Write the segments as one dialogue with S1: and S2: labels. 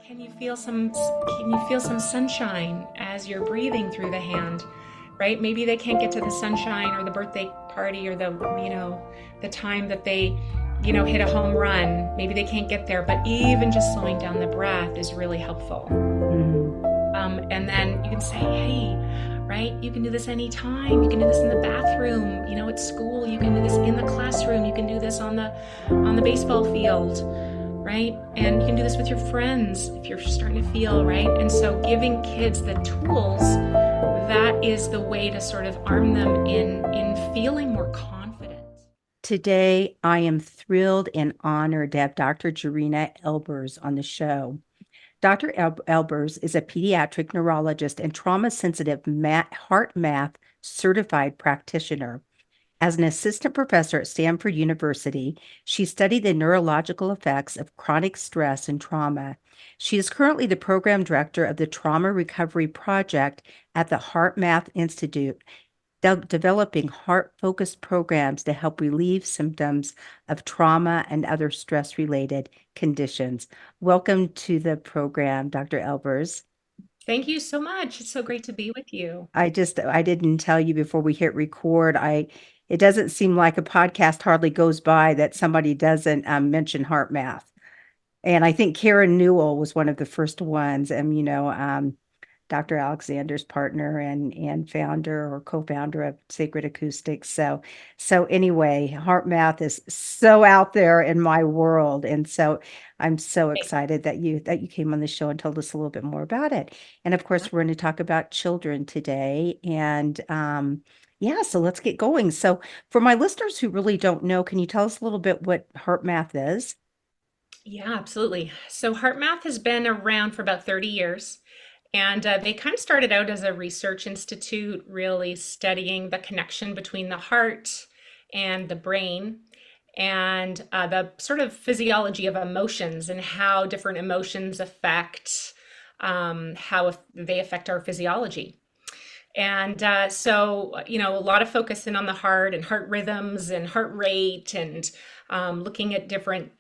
S1: Can you feel some sunshine as you're breathing through the hand, right? Maybe they can't get to the sunshine or the birthday party or the time that they hit a home run. Maybe they can't get there, but even just slowing down the breath is really helpful.
S2: Mhm.
S1: And then you can say, hey, right? You can do this anytime. You can do this in the bathroom, at school. You can do this in the classroom. You can do this on the baseball field, right? And you can do this with your friends if you're starting to feel, right? And so giving kids the tools, that is the way to sort of arm them in feeling more confident.
S2: Today, I am thrilled and honored to have Dr. Jorina Elbers on the show. Dr. Elbers is a pediatric neurologist and trauma-sensitive heart math certified practitioner. As an assistant professor at Stanford University, she studied the neurological effects of chronic stress and trauma. She is currently the program director of the Trauma Recovery Project at the HeartMath Institute, developing heart-focused programs to help relieve symptoms of trauma and other stress-related conditions. Welcome to the program, Dr. Elbers.
S1: Thank you so much. It's so great to be with you.
S2: I didn't tell you before we hit record. It doesn't seem like a podcast hardly goes by that somebody doesn't mention heart math. And I think Karen Newell was one of the first ones. And, Dr. Alexander's partner and founder or co-founder of Sacred Acoustics. So anyway, heart math is so out there in my world. And so I'm so excited that you came on the show and told us a little bit more about it. And of course, we're going to talk about children today. And yeah, so let's get going. So for my listeners who really don't know, can you tell us a little bit what heart math is?
S1: Yeah, absolutely. So HeartMath has been around for about 30 years. And they kind of started out as a research institute, really studying the connection between the heart and the brain and the sort of physiology of emotions and how different emotions affect how they affect our physiology. And a lot of focus in on the heart and heart rhythms and heart rate and looking at different,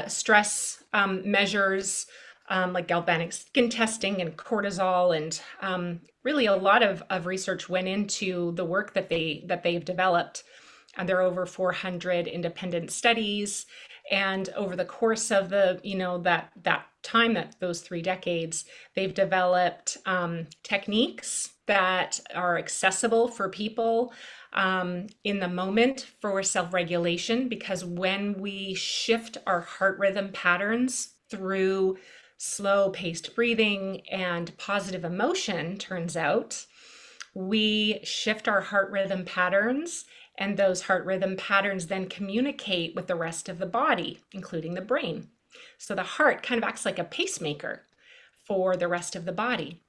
S1: stress measures like galvanic skin testing and cortisol. And really a lot of research went into the work that they've developed. And there are over 400 independent studies. And over the course of that time, that those 3 decades, they've developed techniques that are accessible for people in the moment for self-regulation. Because when we shift our heart rhythm patterns through slow paced breathing and positive emotion, turns out, we shift our heart rhythm patterns, and those heart rhythm patterns then communicate with the rest of the body, including the brain. So the heart kind of acts like a pacemaker for the rest of the body.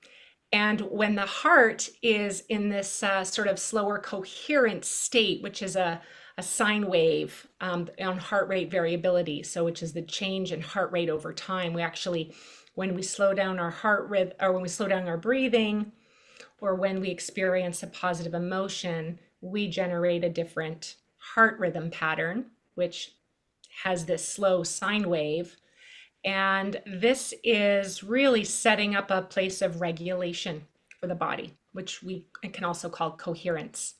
S1: And when the heart is in this sort of slower coherent state, which is a sine wave on heart rate variability, so which is the change in heart rate over time, we actually, when we slow down our heart rhythm, or when we slow down our breathing, or when we experience a positive emotion, we generate a different heart rhythm pattern, which has this slow sine wave. And this is really setting up a place of regulation for the body, which we can also call coherence.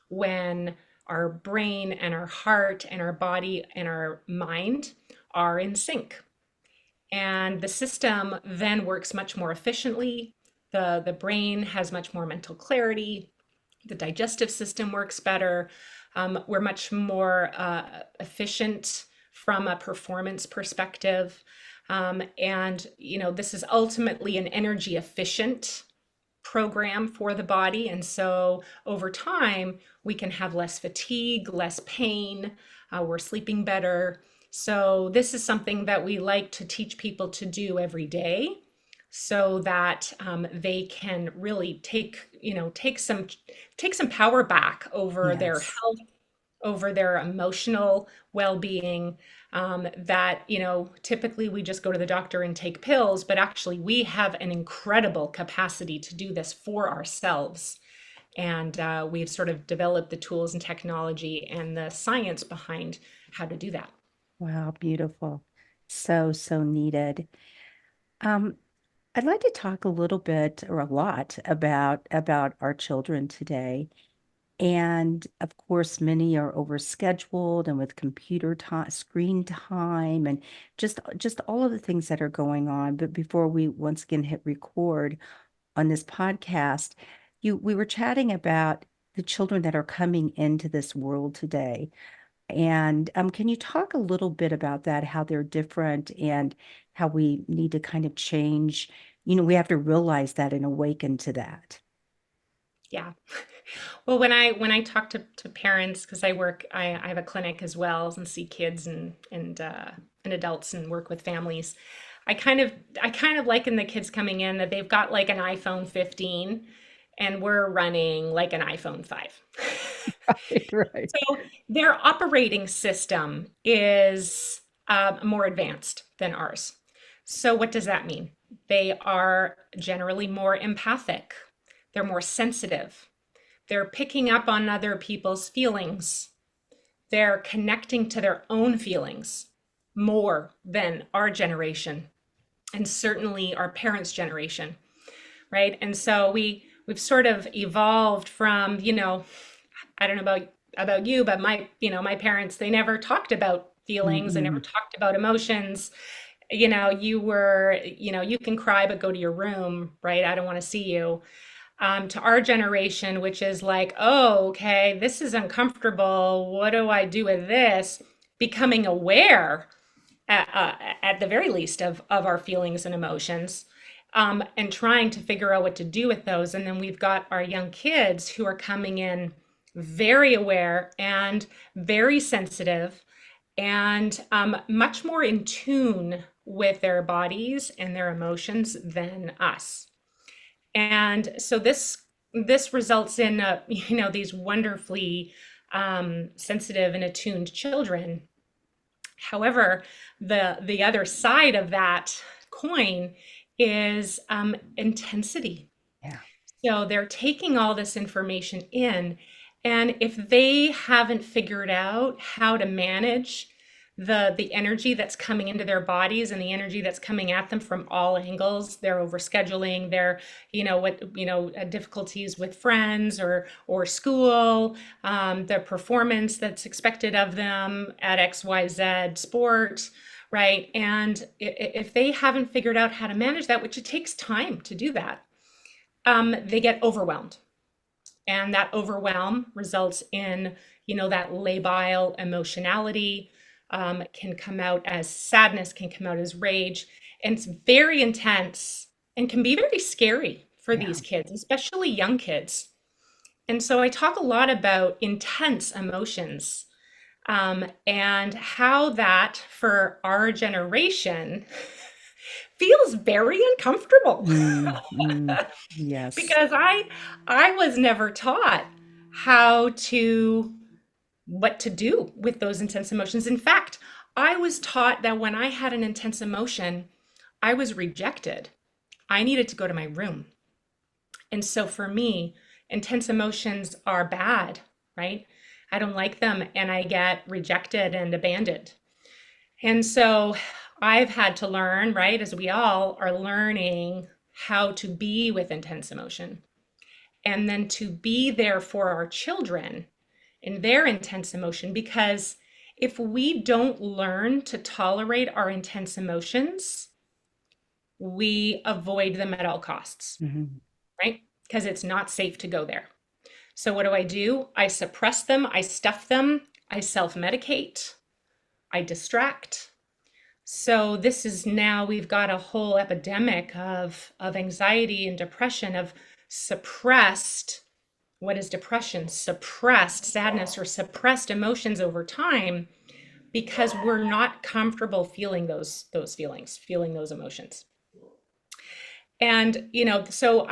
S1: When our brain and our heart and our body and our mind are in sync. And the system then works much more efficiently. The brain has much more mental clarity. The digestive system works better. We're much more efficient from a performance perspective. This is ultimately an energy efficient program for the body. And so over time, we can have less fatigue, less pain, we're sleeping better. So this is something that we like to teach people to do every day so that they can really take some power back over their
S2: Yes.
S1: health, over their emotional well-being. That typically we just go to the doctor and take pills, but actually we have an incredible capacity to do this for ourselves. And we've sort of developed the tools and technology and the science behind how to do that.
S2: Wow, beautiful. So, so needed. Um, I'd like to talk a little bit or a lot about our children today. And of course, many are overscheduled and with computer time, screen time, and just all of the things that are going on. But before we once again hit record on this podcast, we were chatting about the children that are coming into this world today. And can you talk a little bit about that, how they're different and how we need to kind of change? We have to realize that and awaken to that.
S1: Yeah. Well, when I talk to parents, because I have a clinic as well and see kids and adults and work with families. I kind of liken the kids coming in that they've got like an iPhone 15 and we're running like an iPhone 5.
S2: Right, right.
S1: So their operating system is more advanced than ours. So what does that mean? They are generally more empathic. They're more sensitive. They're picking up on other people's feelings. They're connecting to their own feelings more than our generation and certainly our parents' generation, right? And so we've sort of evolved from, I don't know about you, but my parents, they never talked about feelings, they never
S2: Mm-mm.
S1: talked about emotions. You can cry, but go to your room, right? I don't want to see you. To our generation, which is like, oh, okay, this is uncomfortable. What do I do with this? Becoming aware at the very least of our feelings and emotions, and trying to figure out what to do with those. And then we've got our young kids who are coming in very aware and very sensitive and much more in tune with their bodies and their emotions than us. And so this results in these wonderfully sensitive and attuned children. However, the other side of that coin is intensity.
S2: Yeah.
S1: So they're taking all this information in, and if they haven't figured out how to manage the energy that's coming into their bodies and the energy that's coming at them from all angles, they're overscheduling, they're, difficulties with friends or school, the performance that's expected of them at XYZ sport, right? And if they haven't figured out how to manage that, which it takes time to do that, they get overwhelmed. And that overwhelm results in, that labile emotionality, can come out as sadness, can come out as rage. And it's very intense and can be very scary for
S2: Yeah.
S1: these kids, especially young kids. And so I talk a lot about intense emotions, and how that for our generation feels very uncomfortable.
S2: Mm, mm, yes.
S1: Because I was never taught how to what to do with those intense emotions. In fact, I was taught that when I had an intense emotion, I was rejected. I needed to go to my room. And so for me, intense emotions are bad, right? I don't like them and I get rejected and abandoned. And so I've had to learn, right, as we all are learning how to be with intense emotion and then to be there for our children in their intense emotion. Because if we don't learn to tolerate our intense emotions, we avoid them at all costs,
S2: Mhm.
S1: right? Because it's not safe to go there. So, what do? I suppress them, I stuff them, I self medicate, I distract. So, this is now we've got a whole epidemic of anxiety and depression, of suppressed. What is depression? Suppressed sadness or suppressed emotions over time because we're not comfortable feeling those feelings, feeling those emotions. And so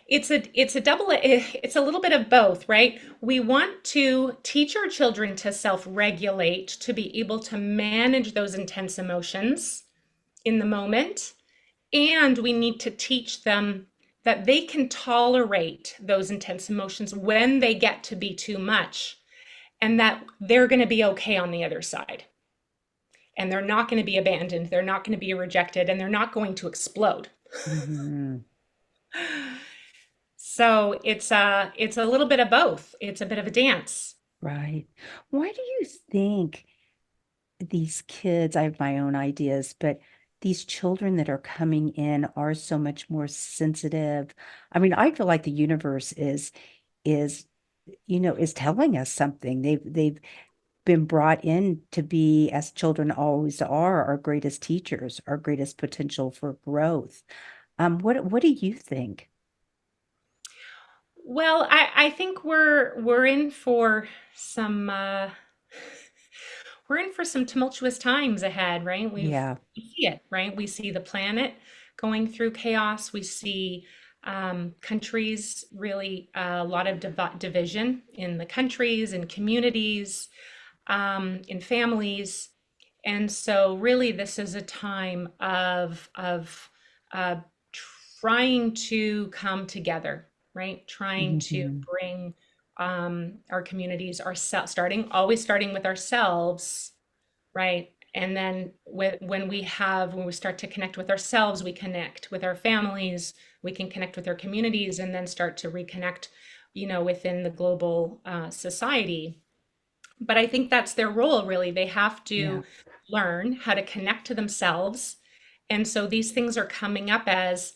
S1: it's a double, it's a little bit of both, right? We want to teach our children to self-regulate, to be able to manage those intense emotions in the moment, and we need to teach them that they can tolerate those intense emotions when they get to be too much, and that they're going to be okay on the other side. and they're not going to be abandoned, they're not going to be rejected, and they're not going to explode.
S2: Hmm.
S1: So it's a little bit of both. It's a bit of a dance.
S2: Right. Why do you think these kids, I have my own ideas, but these children that are coming in are so much more sensitive? I mean, I feel like the universe is is telling us something. They've been brought in to be, as children always are, our greatest teachers, our greatest potential for growth. What do you think?
S1: Well, I think we're in for some we're in for some tumultuous times ahead, right?
S2: Yeah.
S1: We see it, right? We see the planet going through chaos. We see countries really a lot of division in the countries and communities, in families. And so really this is a time of uh, trying to come together, right? Trying to
S2: Hmm.
S1: bring our communities, always starting with ourselves, right? And then when we start to connect with ourselves, we connect with our families, we can connect with our communities, and then start to reconnect, within the global society. But I think that's their role, really. They have
S2: Yeah.
S1: to learn how to connect to themselves. And so these things are coming up as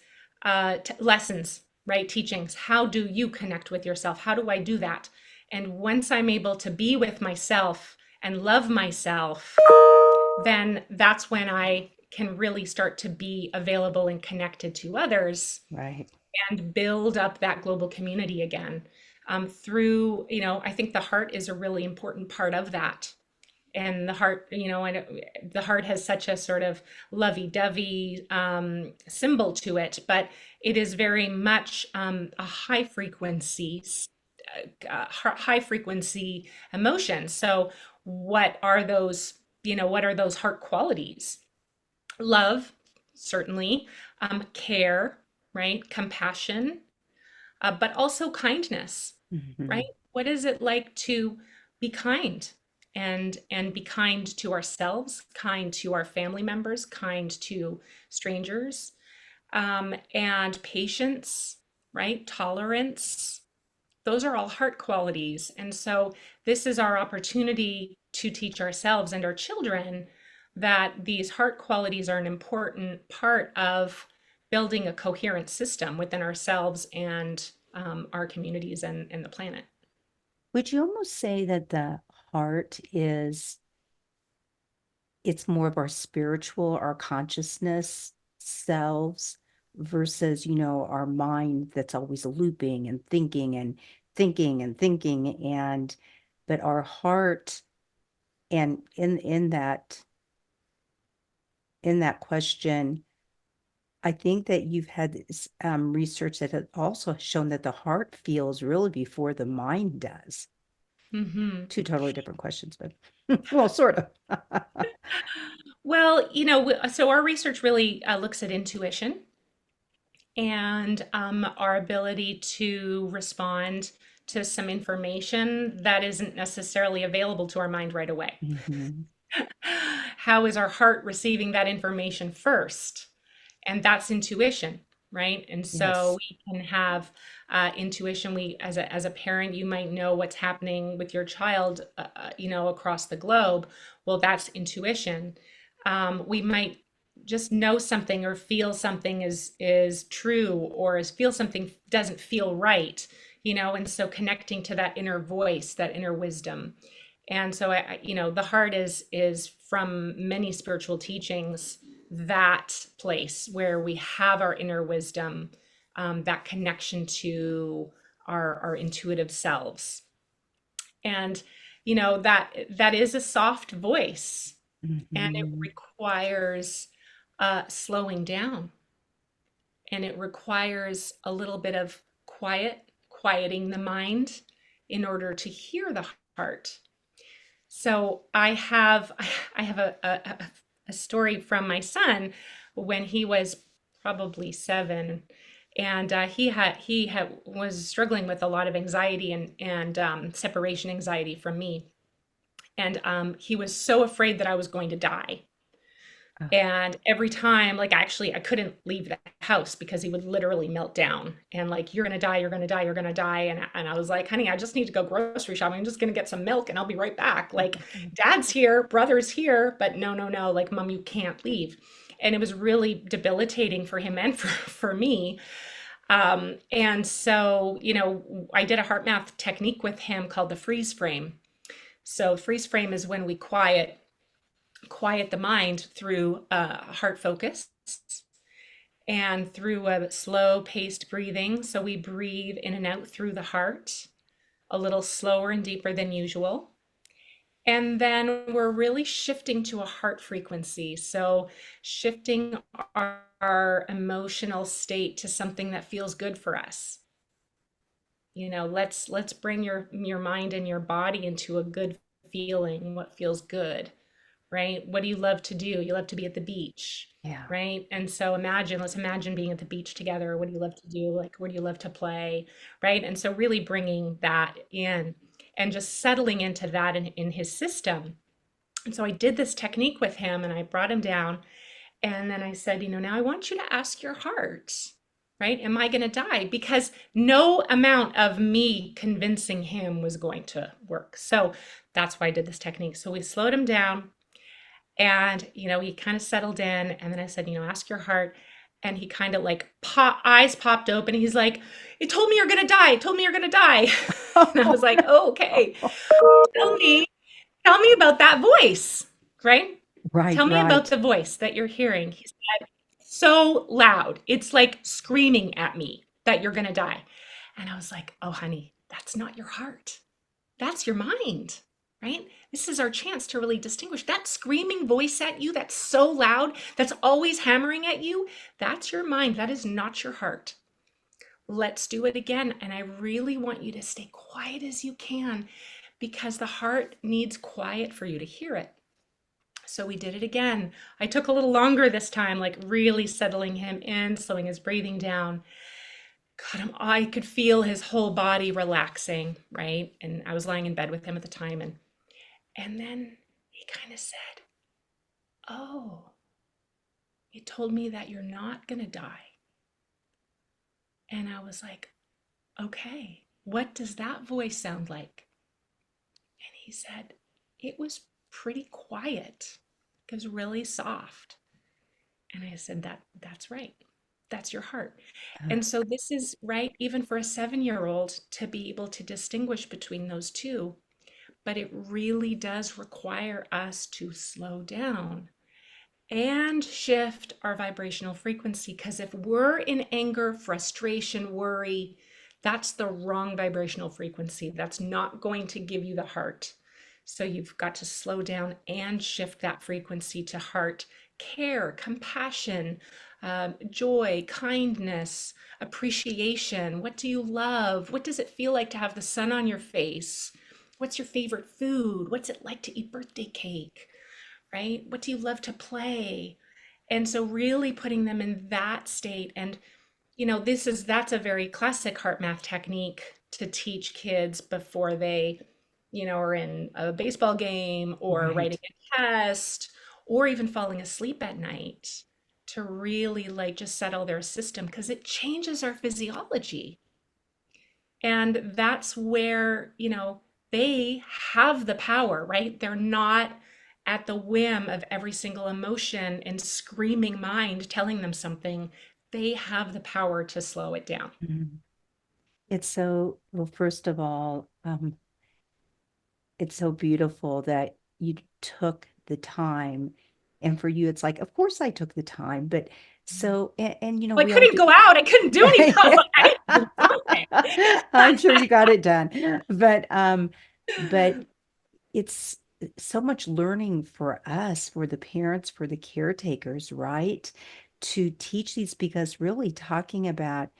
S1: lessons, right? Teachings. How do you connect with yourself? How do I do that? And once I'm able to be with myself and love myself, then that's when I can really start to be available and connected to others
S2: Right.
S1: and build up that global community again. I think the heart is a really important part of that. And the heart, the heart has such a sort of lovey-dovey symbol to it, but it is very much a high frequency emotion. So, what are those? What are those heart qualities? Love, certainly, care, right? Compassion, but also kindness, right?
S2: Hmm.
S1: What is it like to be kind and be kind to ourselves, kind to our family members, kind to strangers, and patience, right? Tolerance. Those are all heart qualities. And so this is our opportunity to teach ourselves and our children that these heart qualities are an important part of building a coherent system within ourselves and our communities and the planet.
S2: Would you almost say that the heart it's more of our spiritual, our consciousness selves versus, our mind that's always looping and thinking and thinking and thinking but our heart and in that question, I think that you've had research that has also shown that the heart feels really before the mind does.
S1: Hmm.
S2: Two totally different questions, but well, sort of.
S1: Well, so our research really looks at intuition and our ability to respond to some information that isn't necessarily available to our mind right away.
S2: Hmm.
S1: How is our heart receiving that information first? And that's intuition, right? And so
S2: Yes.
S1: we can have intuition. As a parent, you might know what's happening with your child, across the globe. Well, that's intuition. We might just know something or feel something is true, or feel something doesn't feel right, and so connecting to that inner voice, that inner wisdom. And so the heart is from many spiritual teachings, that place where we have our inner wisdom, that connection to our intuitive selves. And that is a soft voice, and it
S2: Hmm.
S1: requires slowing down, and it requires a little bit of quieting the mind in order to hear the heart. So I have a story from my son when he was probably 7, and he had was struggling with a lot of anxiety and separation anxiety from me, and he was so afraid that I was going to die.
S2: Oh,
S1: And every time, like, actually, I couldn't leave the house because he would literally melt down and like, you're gonna die, you're gonna die, you're gonna die. And I was like, honey, I just need to go grocery shopping. I'm just gonna get some milk and I'll be right back. Like, dad's here, brother's here, but no, no, no, like, mom, you can't leave. And it was really debilitating for him and for me. And so, I did a heart math technique with him called the freeze frame. So freeze frame is when we quiet the mind through heart focus and through a slow paced breathing. So we breathe in and out through the heart a little slower and deeper than usual. And then we're really shifting to a heart frequency. So shifting our emotional state to something that feels good for us. Let's bring your mind and your body into a good feeling, what feels good, right? What do you love to do? You love to be at the beach,
S2: yeah.
S1: right? And so let's imagine being at the beach together. What do you love to do? Like, where do you love to play, right? And so really bringing that in and just settling into that in his system. And so I did this technique with him and I brought him down and then I said, now I want you to ask your heart, right? Am I going to die? Because no amount of me convincing him was going to work. So that's why I did this technique. So we slowed him down and, he kind of settled in. And then I said, ask your heart. And he kind of like eyes popped open. He's like, it told me you're going to die. It told me you're going to die. And I was like, oh, okay. Tell me, tell me about that voice, right?
S2: Right,
S1: Tell me about
S2: right.
S1: the voice that you're hearing. He said, so loud. It's like screaming at me that you're going to die. And I was like, oh, honey, that's not your heart. That's your mind, right? This is our chance to really distinguish that screaming voice at you that's so loud, that's always hammering at you. That's your mind. That is not your heart. Let's do it again. And I really want you to stay quiet as you can because the heart needs quiet for you to hear it. So we did it again. I took a little longer this time, like really settling him in, slowing his breathing down. God, I could feel his whole body relaxing, right? And I was lying in bed with him at the time, and then he kind of said, "Oh, it told me that you're not gonna die." And I was like, "Okay, what does that voice sound like?" And he said, "It was pretty quiet. It was really soft." And I said, that's right. That's your heart.
S2: Uh,
S1: And so this is right, even for a 7-year-old to be able to distinguish between those two. But it really does require us to slow down and shift our vibrational frequency. Because if we're in anger, frustration, worry, that's the wrong vibrational frequency. That's not going to give you the heart. So you've got to slow down and shift that frequency to heart care, compassion, joy, kindness, appreciation. What do you love? What does it feel like to have the sun on your face? What's your favorite food? What's it like to eat birthday cake? Right? What do you love to play? And so really putting them in that state. And that's a very classic heart math technique to teach kids before they, are in a baseball game or writing
S2: right.
S1: a test or even falling asleep at night to really like just settle their system because it changes our physiology. And that's where, they have the power, right? They're not at the whim of every single emotion and screaming mind telling them something. They have the power to slow it down.
S2: Mhm. It's so, well, first of all, it's so beautiful that you took the time. And for you, it's like, of course I took the time, but so,
S1: Well, I
S2: we all
S1: couldn't
S2: do.
S1: go out. I couldn't do anything. I was like, I need to do something.
S2: I'm sure you got it done. But it's so much learning for us, for the parents, for the caretakers, right? To teach these because really talking about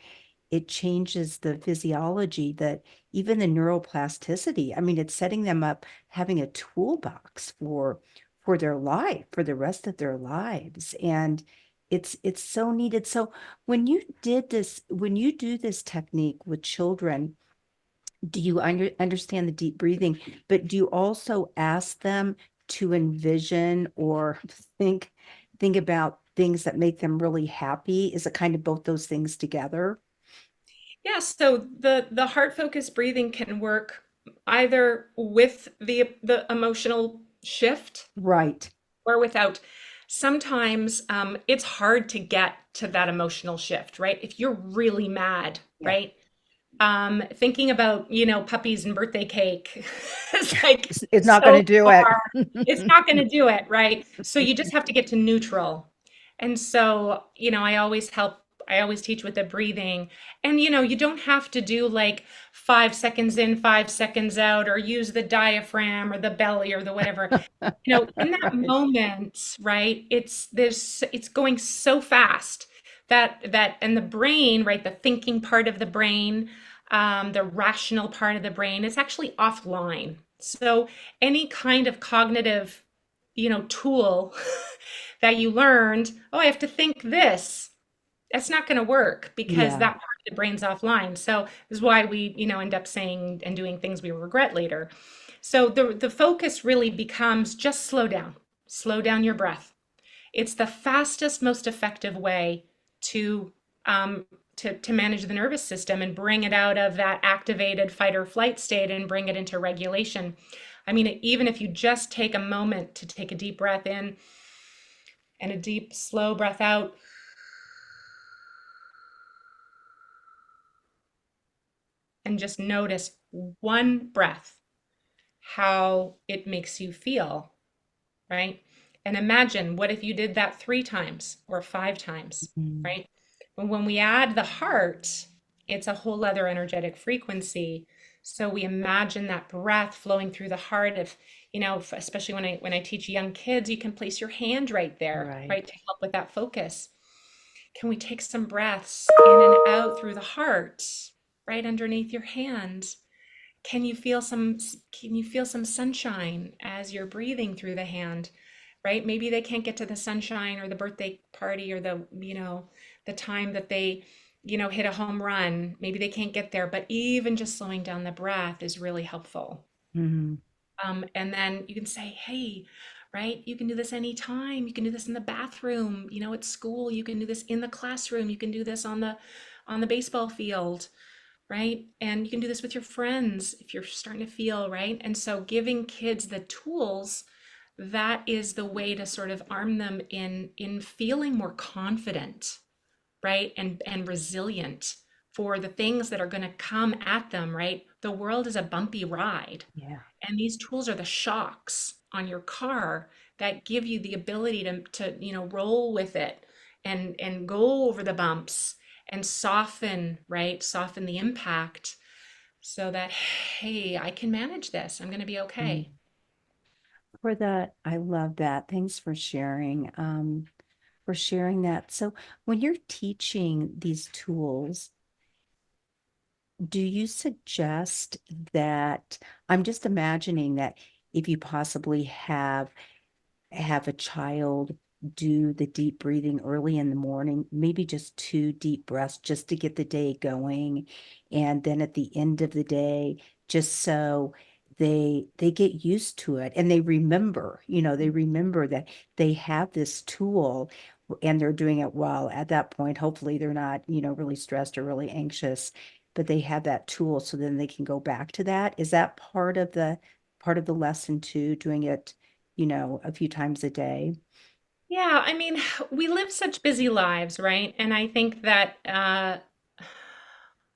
S2: it changes the physiology, that even the neuroplasticity. I mean, it's setting them up, having a toolbox for their life, for the rest of their lives. And it's so needed. So when you do this technique with children, do you understand the deep breathing, but do you also ask them to envision or think think about things that make them really happy? Is it kind of both those things together?
S1: Yeah, so the heart focused breathing can work either with the emotional shift
S2: Right.
S1: or without. Sometimes it's hard to get to that emotional shift, right? If you're really mad,
S2: Yeah.
S1: right? Thinking about, puppies and birthday cake is like
S2: It's not going
S1: so
S2: to do it.
S1: far. It's not going to do it, right? So you just have to get to neutral. And so, I always teach with the breathing. And, you don't have to do like 5 seconds in, 5 seconds out, or use the diaphragm or the belly or the whatever. In that
S2: Right.
S1: moment, right? It's going so fast and the brain, right? The thinking part of the brain, the rational part of the brain is actually offline. So any kind of cognitive, tool that you learned, oh, I have to think this. That's not going to work because
S2: Yeah.
S1: that part of the brain's offline. So this is why we, end up saying and doing things we regret later. So the focus really becomes just slow down your breath. It's the fastest, most effective way to to manage the nervous system and bring it out of that activated fight or flight state and bring it into regulation. I mean, even if you just take a moment to take a deep breath in and a deep, slow breath out, and just notice one breath, how it makes you feel, right? And imagine what if you did that 3 times or 5 times,
S2: Mhm.
S1: right? But when we add the heart, it's a whole other energetic frequency. So we imagine that breath flowing through the heart. If, especially when I teach young kids, you can place your hand right there, right,
S2: Right.
S1: to help with that focus. Can we take some breaths in and out through the heart, right underneath your hand? Can you feel some sunshine as you're breathing through the hand, right? Maybe they can't get to the sunshine or the birthday party or the time that they, hit a home run. Maybe they can't get there, but even just slowing down the breath is really helpful.
S2: Mhm.
S1: And then you can say, hey, right, you can do this anytime. You can do this in the bathroom, at school. You can do this in the classroom. You can do this on the baseball field, right? And you can do this with your friends if you're starting to feel, right? And so giving kids the tools, that is the way to sort of arm them in feeling more confident, right? And resilient for the things that are going to come at them, right? The world is a bumpy ride.
S2: Yeah.
S1: And these tools are the shocks on your car that give you the ability to roll with it and go over the bumps and soften, right? Soften the impact so that, hey, I can manage this. I'm going to be
S2: Mm.
S1: okay.
S2: For that, I love that. Thanks for sharing that. So when you're teaching these tools, do you suggest that I'm just imagining that if you possibly have a child do the deep breathing early in the morning, maybe just 2 deep breaths just to get the day going. And then at the end of the day, just so they get used to it and they remember that they have this tool and they're doing it well. At that point, hopefully they're not, really stressed or really anxious, but they have that tool so then they can go back to that. Is that part of the lesson too, doing it a few times a day?
S1: Yeah, I mean, we live such busy lives, right? And I think that I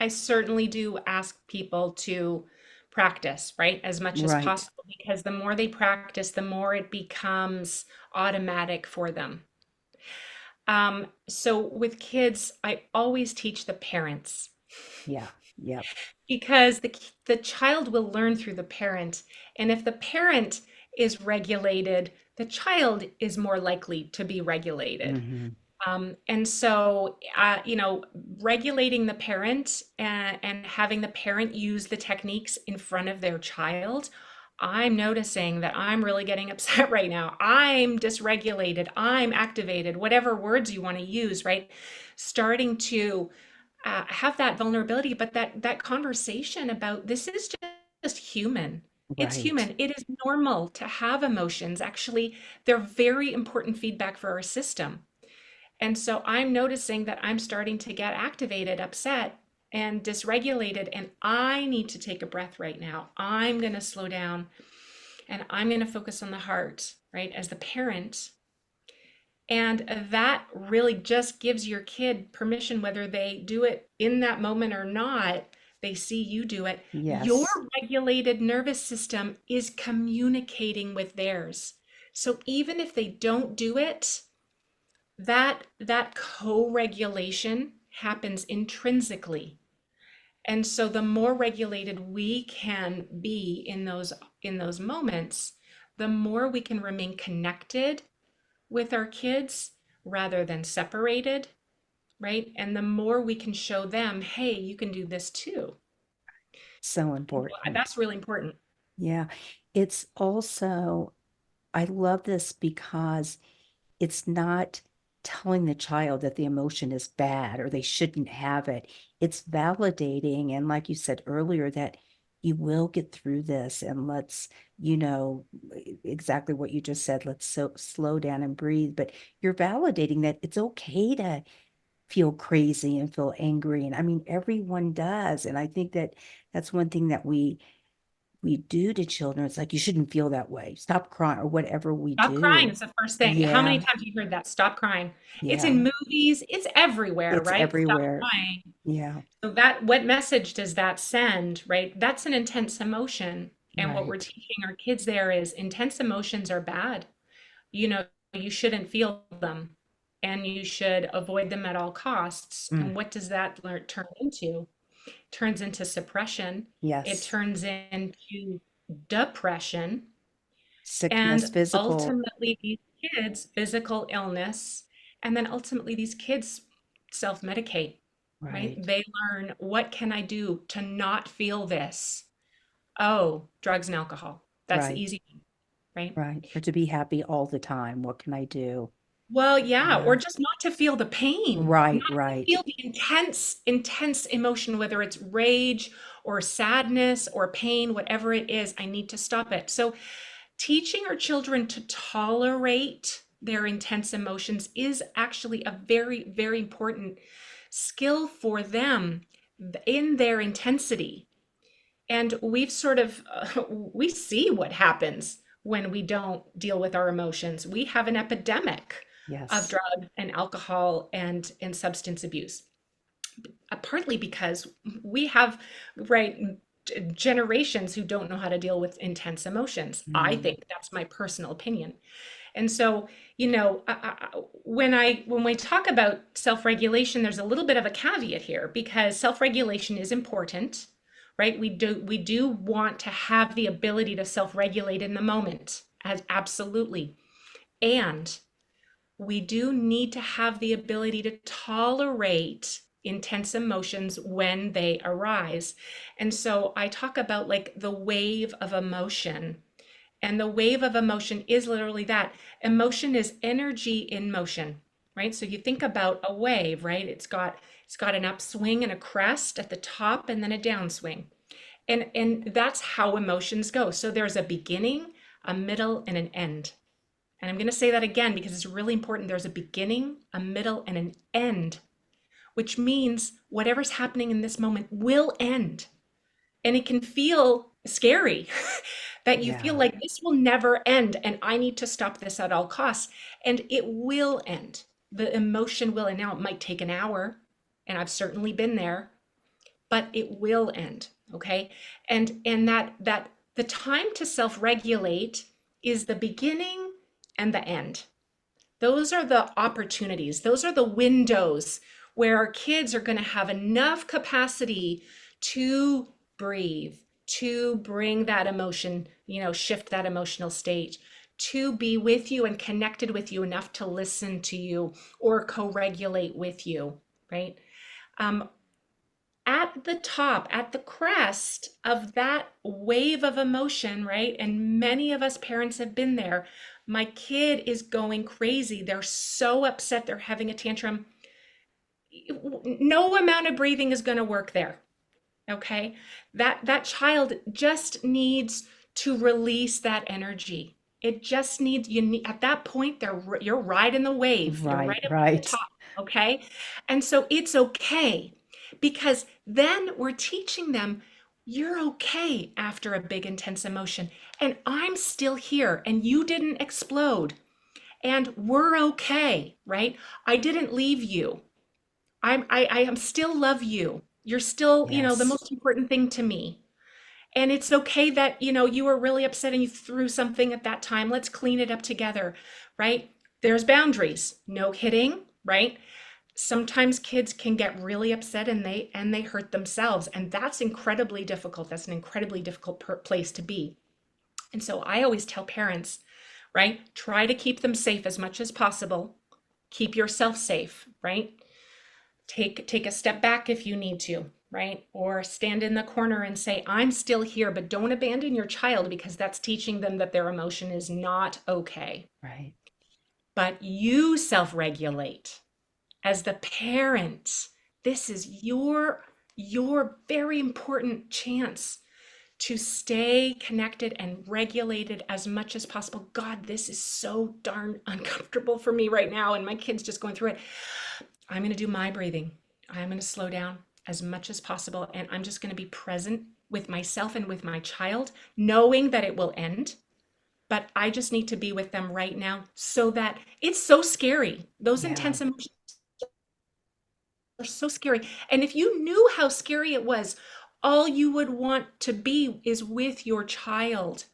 S1: certainly do ask people to practice, right, as much as
S2: Right.
S1: possible, because the more they practice, the more it becomes automatic for them. So with kids, I always teach the parents
S2: Yeah. Yep.
S1: because the child will learn through the parent, and if the parent is regulated, the child is more likely to be regulated.
S2: Hmm.
S1: And so, regulating the parent and having the parent use the techniques in front of their child, I'm noticing that I'm really getting upset right now. I'm dysregulated. I'm activated, whatever words you want to use, right? Starting to have that vulnerability, but that conversation about this is just human. It's
S2: Right.
S1: human. It is normal to have emotions. Actually, they're very important feedback for our system. And so I'm noticing that I'm starting to get activated, upset, and dysregulated, and I need to take a breath right now. I'm going to slow down and I'm going to focus on the heart, right, as the parent. And that really just gives your kid permission, whether they do it in that moment or not, they see you do it. Your
S2: Yes.
S1: regulated nervous system is communicating with theirs. So even if they don't do it, that co-regulation happens intrinsically. And so the more regulated we can be in those moments, the more we can remain connected with our kids rather than separated, right? And the more we can show them, hey, you can do this too.
S2: So important.
S1: That's really important.
S2: Yeah. It's also, I love this because it's not telling the child that the emotion is bad or they shouldn't have it. It's validating. And like you said earlier, that you will get through this and let's, you know, exactly what you just said. Let's slow down and breathe. But you're validating that it's okay to feel crazy and feel angry. And I mean, everyone does. And I think that that's one thing that we do to children. It's like, you shouldn't feel that way. Stop crying or whatever we
S1: Stop crying
S2: do.
S1: is the first thing. How many
S2: Yeah.
S1: times have you heard that? Stop crying. It's in
S2: Yeah.
S1: movies, it's everywhere,
S2: It's
S1: right? Stop
S2: everywhere.
S1: crying.
S2: Yeah.
S1: So that what message does that send, right? That's an intense emotion. And what we're
S2: Right.
S1: teaching our kids there is intense emotions are bad. You know, you shouldn't feel them and you should avoid them at all costs.
S2: Mm.
S1: And what does that turn into? Turns into suppression. It
S2: Yes.
S1: turns into depression.
S2: Sickness,
S1: And
S2: physical.
S1: ultimately, these kids, physical illness, and then ultimately, these kids self medicate, right?
S2: Right.
S1: They learn, what can I do to not feel this? Oh, drugs and alcohol. That's the
S2: Right.
S1: easy one, right?
S2: Right. Or to be happy all the time. What can I do?
S1: Well, yeah,
S2: Yeah.
S1: or just not to feel the pain,
S2: Right.
S1: not to
S2: Right.
S1: feel the intense, intense emotion, whether it's rage or sadness or pain, whatever it is, I need to stop it. So, teaching our children to tolerate their intense emotions is actually a very, very important skill for them in their intensity. And we've sort of, we see what happens when we don't deal with our emotions. We have an epidemic of
S2: Yes.
S1: drug and alcohol and substance abuse, partly because we have, right, generations who don't know how to deal with intense emotions. I
S2: Mm.
S1: think that's my personal opinion. And so, you know, when we talk about self-regulation, there's a little bit of a caveat here because self-regulation is important, right? We do want to have the ability to self-regulate in the moment, as absolutely. And we do need to have the ability to tolerate intense emotions when they arise. And so I talk about like the wave of emotion. And the wave of emotion is literally that. Emotion is energy in motion, right? So you think about a wave, right? It's got an upswing and a crest at the top and then a downswing. And that's how emotions go. So there's a beginning, a middle, and an end. And I'm going to say that again because it's really important. There's a beginning, a middle, and an end, which means whatever's happening in this moment will end. And it can feel scary that you feel
S2: Yeah.
S1: like this will never end and I need to stop this at all costs. And it will end. The emotion will. And now it might take an hour, and I've certainly been there, but it will end. Okay. And that the time to self-regulate is the beginning and the end. Those are the opportunities, those are the windows where our kids are going to have enough capacity to breathe, to bring that emotion, shift that emotional state, to be with you and connected with you enough to listen to you or co regulate with you, right? Um, at the top, at the crest of that wave of emotion, right? And many of us parents have been there. My kid is going crazy. They're so upset. They're having a tantrum. No amount of breathing is going to work there. Okay. That child just needs to release that energy. It just needs, you need, at that point, you're riding the wave. You're
S2: Right,
S1: right up at the
S2: right.
S1: top. Okay. And so it's okay because then we're teaching them you're okay after a big intense emotion. And I'm still here and you didn't explode. And we're okay, right? I didn't leave you. I am still love you. You're still, the
S2: Yes.
S1: most important thing to me. And it's okay that, you were really upset and you threw something at that time. Let's clean it up together, right? There's boundaries. No hitting, right? Sometimes kids can get really upset and they hurt themselves, and that's incredibly difficult. That's an incredibly difficult place to be. And so I always tell parents, right? Try to keep them safe as much as possible. Keep yourself safe, right? Take a step back if you need to, right? Or stand in the corner and say, I'm still here, but don't abandon your child because that's teaching them that their emotion is not okay.
S2: Right.
S1: But you self-regulate as the parent. This is your very important chance to stay connected and regulated as much as possible. God, this is so darn uncomfortable for me right now, and my kid's just going through it. I'm going to do my breathing. I'm going to slow down as much as possible, and I'm just going to be present with myself and with my child, knowing that it will end. But I just need to be with them right now so that it's so scary. Those
S2: Yeah.
S1: intense emotions are so scary. And if you knew how scary it was, all you would want to be is with your child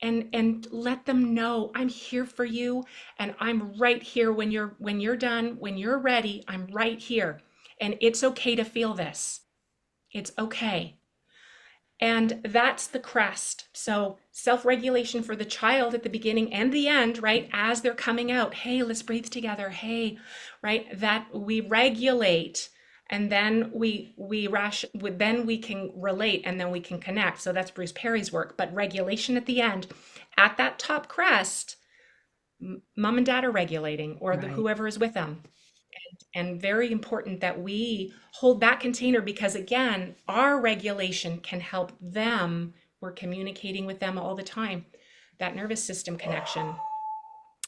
S1: and let them know I'm here for you and I'm right here when you're done, when you're ready, I'm right here. And it's okay to feel this. It's okay. And that's the crest. So, self regulation for the child at the beginning and the end, right? As they're coming out, hey, let's breathe together. Hey, right? That we regulate and then then we can relate and then we can connect. So that's Bruce Perry's work. But regulation at the end, at that top crest, mom and dad are regulating or
S2: Right.
S1: whoever is with them, and very important that we hold that container because again our regulation can help them. We're communicating with them all the time. That nervous system connection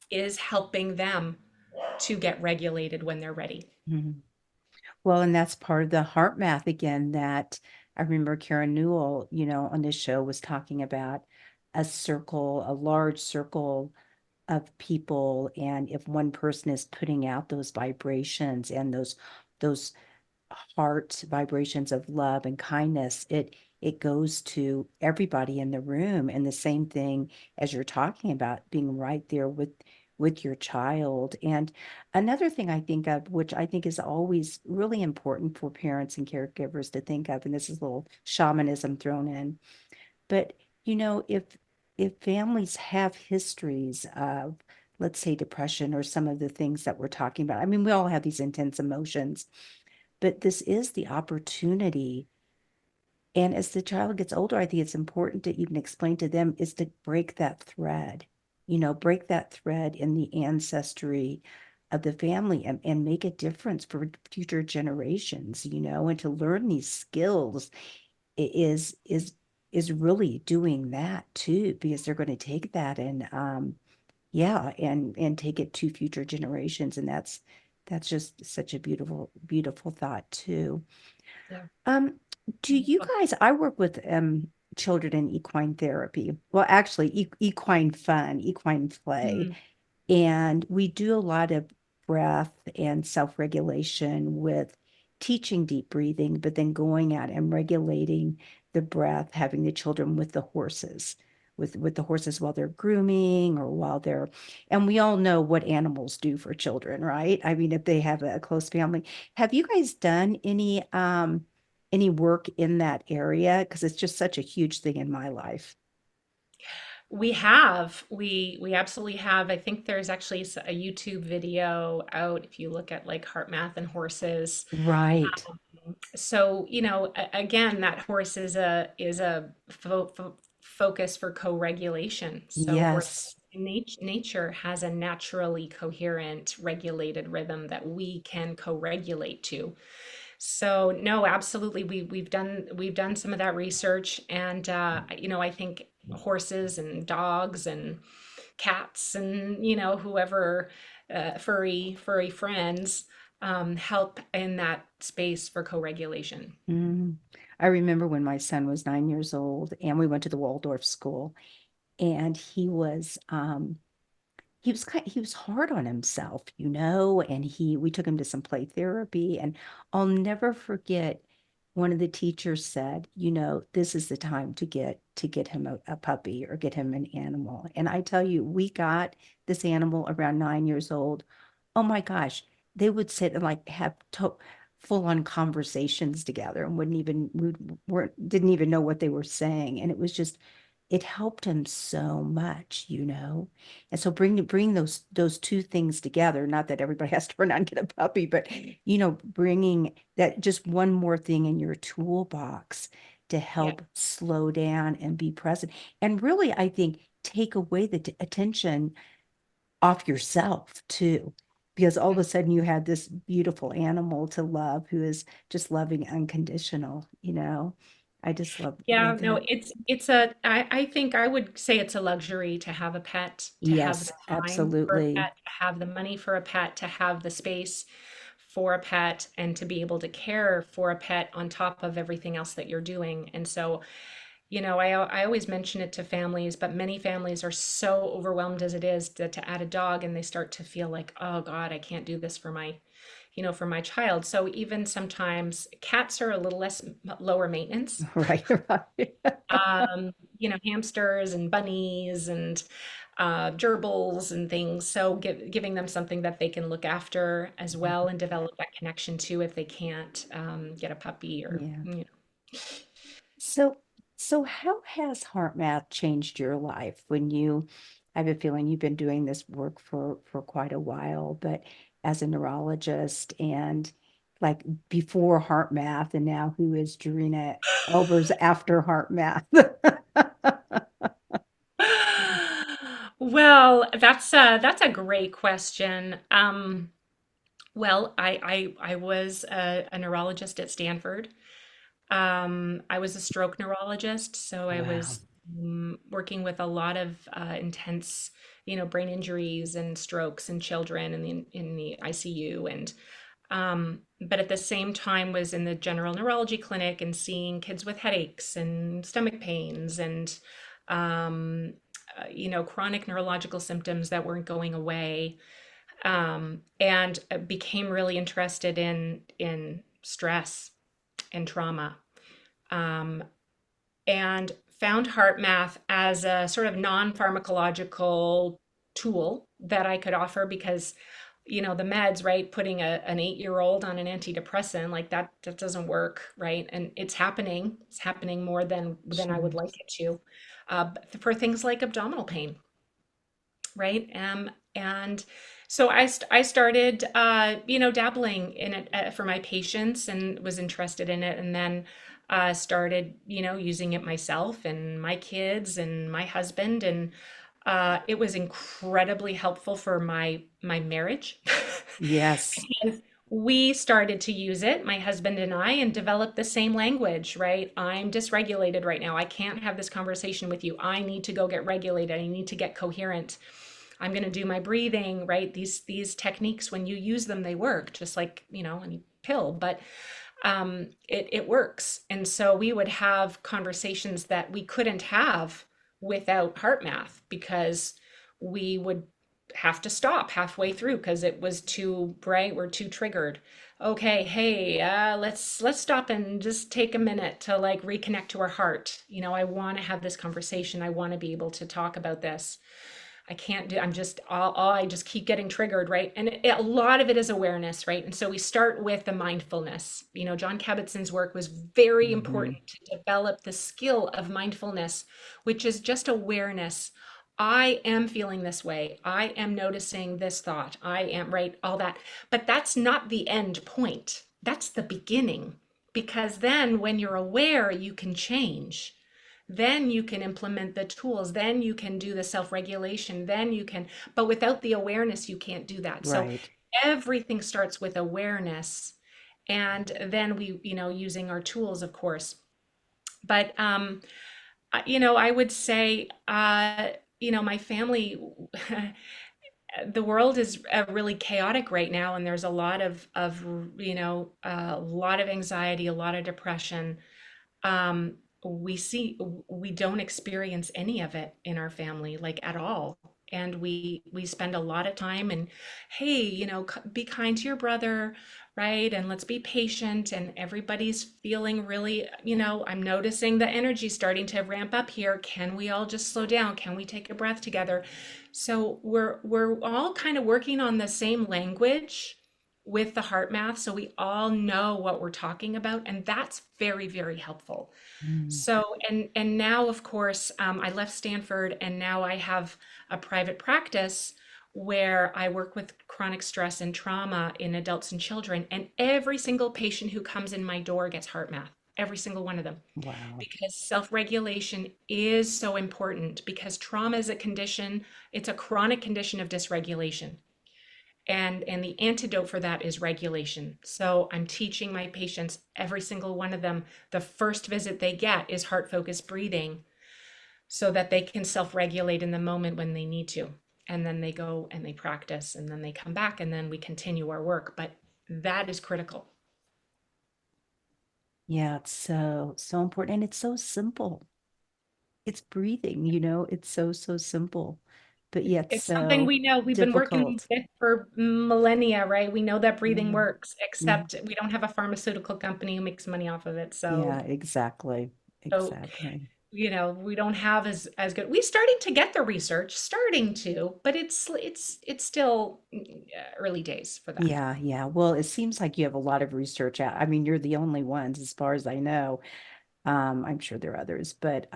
S1: is helping them to get regulated when they're ready.
S2: Mhm. Well, and that's part of the heart math again that I remember Karen Newell, on this show was talking about a circle, a large circle of people. And if one person is putting out those vibrations and those heart vibrations of love and kindness, it goes to everybody in the room. And the same thing as you're talking about being right there with your child. And another thing I think of, which I think is always really important for parents and caregivers to think of, and this is a little shamanism thrown in, but if families have histories of, let's say, depression or some of the things that we're talking about, I mean, we all have these intense emotions, but this is the opportunity. And as the child gets older, I think it's important to even explain to them is to break that thread, break that thread in the ancestry of the family and make a difference for future generations, and to learn these skills is really doing that too, because they're going to take that and yeah, and take it to future generations. And that's just such a beautiful thought too.
S1: Yeah.
S2: Um, do you guys, I work with children in equine therapy. Well, actually, equine fun, equine play.
S1: Mm,
S2: And we do a lot of breath and self-regulation with teaching deep breathing, but then going out and regulating the breath, having the children with the horses, with the horses while they're grooming or while they're, and we all know what animals do for children, right? I mean, if they have a close family. Have you guys done any work in that area? Because it's just such a huge thing in my life.
S1: we absolutely have. I think there's actually a YouTube video out if you look at like heart math and horses.
S2: Right.
S1: So, again, that horse is a focus for co-regulation. So
S2: Yes.
S1: horse in nature has a naturally coherent, regulated rhythm that we can co-regulate to. So no, absolutely, we've done some of that research, and I think horses and dogs and cats and whoever furry friends help in that space for co-regulation.
S2: Mm. I remember when my son was 9 years old and we went to the Waldorf school, and he was hard on himself, and we took him to some play therapy, and I'll never forget one of the teachers said, this is the time to get him a puppy or get him an animal. And I tell you, we got this animal around 9 years old. Oh my gosh, they would sit and like have full on conversations together and didn't even know what they were saying. And it helped him so much. And so bring those two things together, not that everybody has to run out and get a puppy, but bringing that just one more thing in your toolbox to
S1: Yeah.
S2: help slow down and be present. And really, I think take away the attention off yourself too. Because all of a sudden you had this beautiful animal to love who is just loving unconditional. I just
S1: Yeah,
S2: love
S1: no,
S2: that.
S1: I think I would say it's a luxury to have a pet, to have the
S2: Yes,
S1: time for a
S2: absolutely.
S1: pet, to have the money for a pet, to have the space for a pet, and to be able to care for a pet on top of everything else that you're doing. And so, I always mention it to families, but many families are so overwhelmed as it is to add a dog, and they start to feel like, oh God, I can't do this for my child. So even sometimes cats are a little less lower maintenance.
S2: Right, right.
S1: Hamsters and bunnies and gerbils and things. So giving them something that they can look after as well and develop that connection to if they can't get a puppy or,
S2: Yeah. So, so how has heart math changed your life I have a feeling you've been doing this work for quite a while, but as a neurologist and like before heart math and now who is Jorina Elbers after heart math?
S1: Well, that's a great question. Well, I was a neurologist at Stanford. I was a stroke neurologist, so I
S2: Wow.
S1: was working with a lot of intense, brain injuries and strokes in children in the ICU, and but at the same time was in the general neurology clinic and seeing kids with headaches and stomach pains and um, chronic neurological symptoms that weren't going away, and became really interested in stress and trauma, um, and found heart math as a sort of non-pharmacological tool that I could offer because the meds, right, putting an 8-year-old on an antidepressant like that doesn't work, right? And it's happening more than I would
S2: Sure.
S1: like it to, for things like abdominal pain, right? And so I started, dabbling in it for my patients and was interested in it, and then started, using it myself and my kids and my husband, and it was incredibly helpful for my marriage.
S2: Yes.
S1: Because we started to use it, my husband and I, and developed the same language, right? I'm dysregulated right now. I can't have this conversation with you. I need to go get regulated. I need to get coherent. I'm going to do my breathing, right? These techniques, when you use them, they work, just like, any pill, but it works. And so we would have conversations that we couldn't have without heart math because we would have to stop halfway through because it was too bright, we're too triggered. Okay, hey, let's stop and just take a minute to like reconnect to our heart. I want to have this conversation. I want to be able to talk about this. I can't do, I'm just, I just keep getting triggered, right? And a lot of it is awareness, right? And so we start with the mindfulness. John Kabat-Zinn's work was very
S2: Hmm.
S1: important to develop the skill of mindfulness, which is just awareness. I am feeling this way. I am noticing this thought. I am, right? All that. But that's not the end point. That's the beginning. Because then when you're aware, you can change, then you can implement the tools, then you can do the self-regulation, then you can, but without the awareness you can't do that. So
S2: Right.
S1: everything starts with awareness, and then we, using our tools, of course. But I would say, my family, the world is really chaotic right now, and there's a lot a lot of anxiety, a lot of depression. um, we don't experience any of it in our family, like at all. And we spend a lot of time and, hey, be kind to your brother, right? And let's be patient. And everybody's feeling really, I'm noticing the energy starting to ramp up here. Can we all just slow down? Can we take a breath together? So we're all kind of working on the same language with the heart math, so we all know what we're talking about, and that's very, very helpful.
S2: Mm,
S1: So, and now, of course, I left Stanford, and now I have a private practice where I work with chronic stress and trauma in adults and children, and every single patient who comes in my door gets heart math, every single one of them,
S2: wow.
S1: because self-regulation is so important, because trauma is a condition, it's a chronic condition of dysregulation. And the antidote for that is regulation. So I'm teaching my patients, every single one of them, the first visit they get is heart focused breathing, so that they can self-regulate in the moment when they need to. And then they go and they practice, and then they come back, and then we continue our work. But that is critical.
S2: Yeah, it's so, so important. And it's so simple. It's breathing, it's so, so simple, but yet
S1: It's something
S2: so
S1: we know, we've been working
S2: difficult.
S1: with for millennia, right? We know that breathing
S2: Yeah.
S1: works,
S2: Yeah.
S1: except we don't have a pharmaceutical company who makes money off of it.
S2: Yeah,
S1: So,
S2: exactly.
S1: so
S2: Exactly.
S1: we don't have as good. We're starting to get the research, starting to, but it's still early days for that.
S2: Yeah, yeah. Well, it seems like you have a lot of research out. I mean, you're the only ones as far as I know. I'm sure there are others, but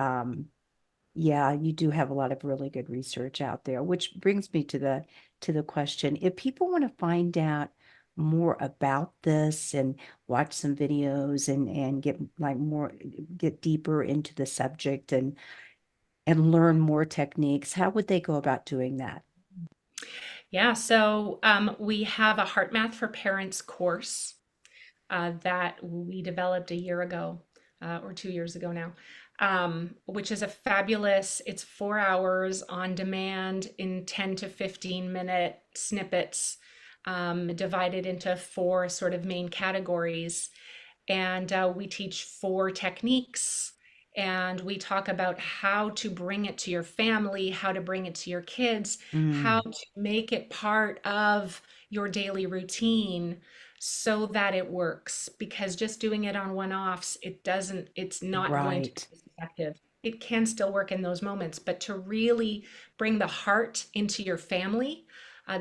S2: yeah, you do have a lot of really good research out there, which brings me to the question. If people want to find out more about this and watch some videos and get like more get deeper into the subject and learn more techniques, how would they go about doing that?
S1: Yeah, so we have a Heart Math for Parents course that we developed a year ago, or 2 years ago now, which is a fabulous, it's 4 hours on demand in 10 to 15-minute snippets, divided into four sort of main categories. And we teach four techniques. And we talk about how to bring it to your family, how to bring it to your kids, how
S2: Mm,
S1: to make it part of your daily routine so that it works. Because just doing it on one-offs, it's not going to
S2: right.
S1: be as effective. It can still work in those moments, but to really bring the heart into your family,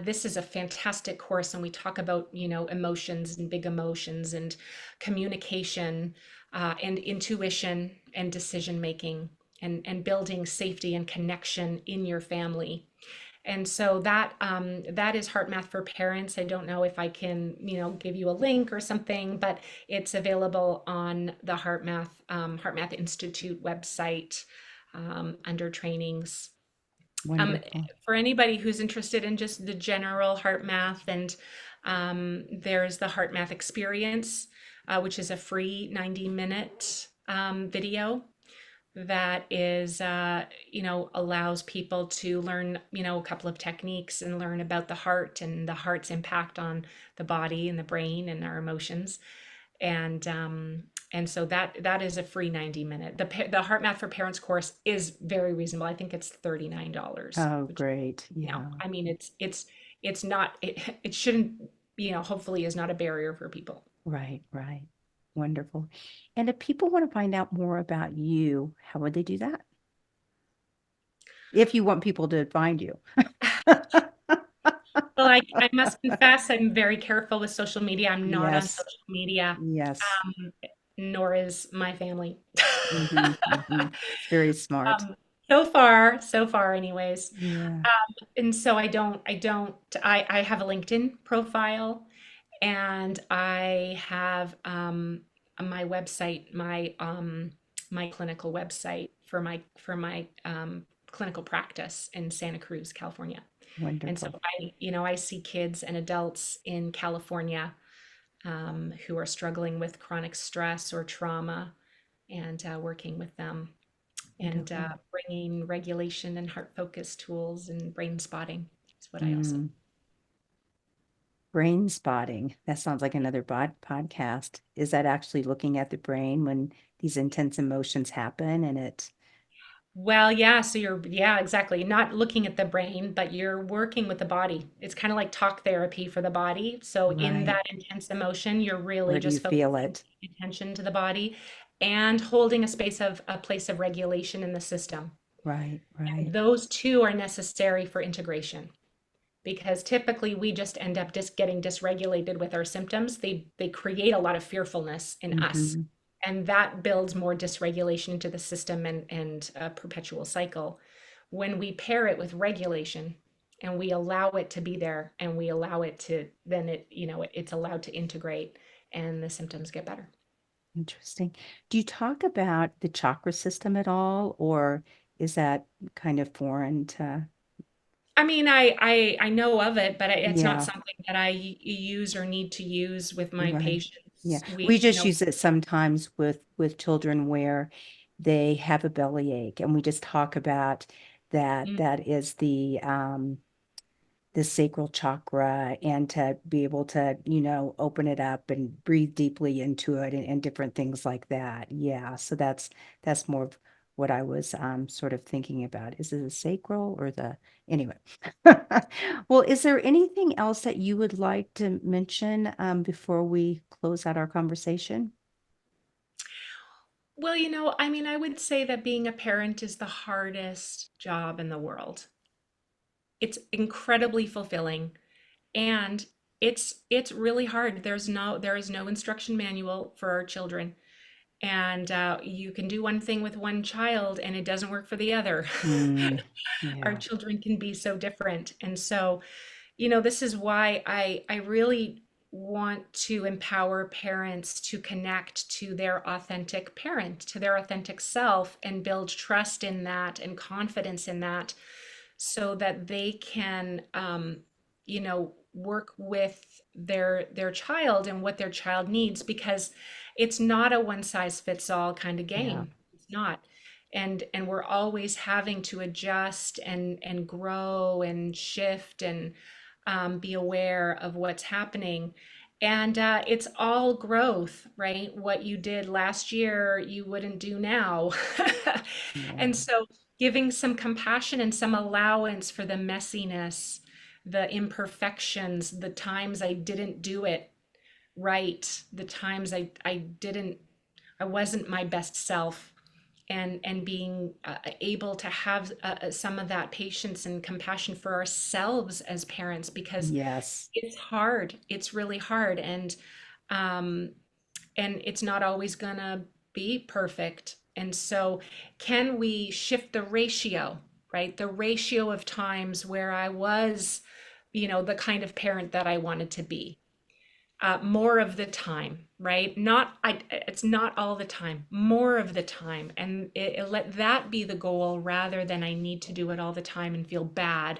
S1: this is a fantastic course, and we talk about, emotions and big emotions and communication, and intuition and decision making, and building safety and connection in your family. And so that is Heart Math for Parents. I don't know if I can, give you a link or something, but it's available on the HeartMath Institute website, under trainings. Um,
S2: Wonderful.
S1: for anybody who's interested in just the general heart math, and there's the Heart Math Experience, which is a free 90-minute video that is, allows people to learn, a couple of techniques and learn about the heart and the heart's impact on the body and the brain and our emotions. And so that is a free 90-minute. The Heart Math for Parents course is very reasonable. I think it's $39,
S2: Oh,
S1: which,
S2: great. Yeah.
S1: I mean, it's not, it shouldn't, hopefully is not a barrier for people.
S2: Right, right. Wonderful. And if people want to find out more about you, how would they do that? If you want people to find you.
S1: Well, I must confess, I'm very careful with social media. I'm not on
S2: Yes,
S1: social media,
S2: yes.
S1: nor is my family.
S2: It's very smart.
S1: So far anyways.
S2: Yeah,
S1: And so I have a LinkedIn profile, and I have my website, my clinical website for my clinical practice in Santa Cruz, California. And so
S2: wonderful.
S1: I see kids and adults in California, who are struggling with chronic stress or trauma, and working with them. and
S2: Beautiful.
S1: bringing regulation and heart focus tools and brain spotting is what I also.
S2: Mm. Brain spotting. That sounds like another podcast. Is that actually looking at the brain when these intense emotions happen and it,
S1: Well, yeah, so yeah, exactly. Not looking at the brain, but you're working with the body. It's kind of like talk therapy for the body. So in
S2: right?
S1: that intense emotion, you're really
S2: Where do you
S1: just
S2: feel
S1: focusing
S2: it?
S1: attention to the body and holding a place of regulation in the system.
S2: Right,
S1: And
S2: right.
S1: those two are necessary for integration because typically we just end up just getting dysregulated with our symptoms. They create a lot of fearfulness in us,
S2: Hmm.
S1: and that builds more dysregulation into the system and a perpetual cycle. When we pair it with regulation and we allow it to be there and we allow it to, then it's allowed to integrate and the symptoms get better.
S2: Interesting. Do you talk about the chakra system at all, or is that kind of foreign to?
S1: I mean, I know of it, but it's not
S2: Yeah,
S1: something that I use or need to use with my
S2: right. Yeah.
S1: patients.
S2: We
S1: We,
S2: just use it sometimes with children where they have a bellyache, and we just talk about that.
S1: mm,
S2: That is the sacral chakra, and to be able to, open it up and breathe deeply into it, and different things like that. Yeah. So that's more of what I was sort of thinking about. Is it the sacral or the anyway? Well, is there anything else that you would like to mention before we close out our conversation?
S1: well, I mean, I would say that being a parent is the hardest job in the world. It's incredibly fulfilling and it's really hard. There is no instruction manual for our children. And you can do one thing with one child and it doesn't work for the other.
S2: Mm,
S1: Our
S2: yeah.
S1: children can be so different. And so, this is why I really want to empower parents to connect to their authentic parent, to their authentic self, and build trust in that and confidence in that so that they can, work with their child and what their child needs because it's not a one size fits all kind of
S2: Yeah.
S1: game. It's not. And we're always having to adjust and grow and shift and be aware of what's happening. And it's all growth, right? What you did last year, you wouldn't do now. And
S2: Yeah.
S1: so giving some compassion and some allowance for the messiness, the imperfections, the times I didn't do it right, the times I wasn't my best self, and being able to have some of that patience and compassion for ourselves as parents because
S2: Yes.
S1: it's hard. It's really hard, um, and it's not always gonna be perfect. And so, can we shift the ratio, right? The ratio of times where I was, the kind of parent that I wanted to be more of the time, right? It's not all the time, more of the time. And let that be the goal rather than I need to do it all the time and feel bad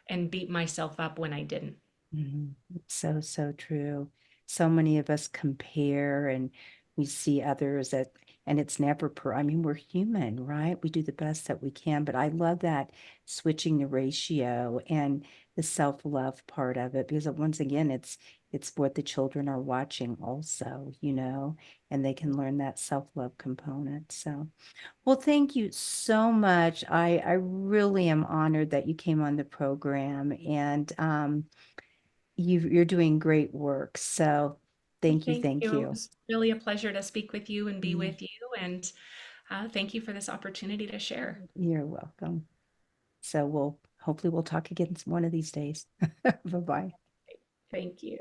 S1: and beat myself up when I didn't.
S2: Mhm. So, so true. So many of us compare and we see others that, and it's never I mean, we're human, right? We do the best that we can, but I love that switching the ratio and the self-love part of it because once again, it's what the children are watching also, and they can learn that self-love component. So, well, thank you so much. I really am honored that you came on the program, and you're doing great work. So
S1: Well,
S2: thank you.
S1: thank
S2: Thank
S1: you. It
S2: you.
S1: was really a pleasure to speak with you and be
S2: Mm,
S1: with you. And thank you for this opportunity to share.
S2: you're welcome. So hopefully we'll talk again one of these days. Bye-bye.
S1: Thank you.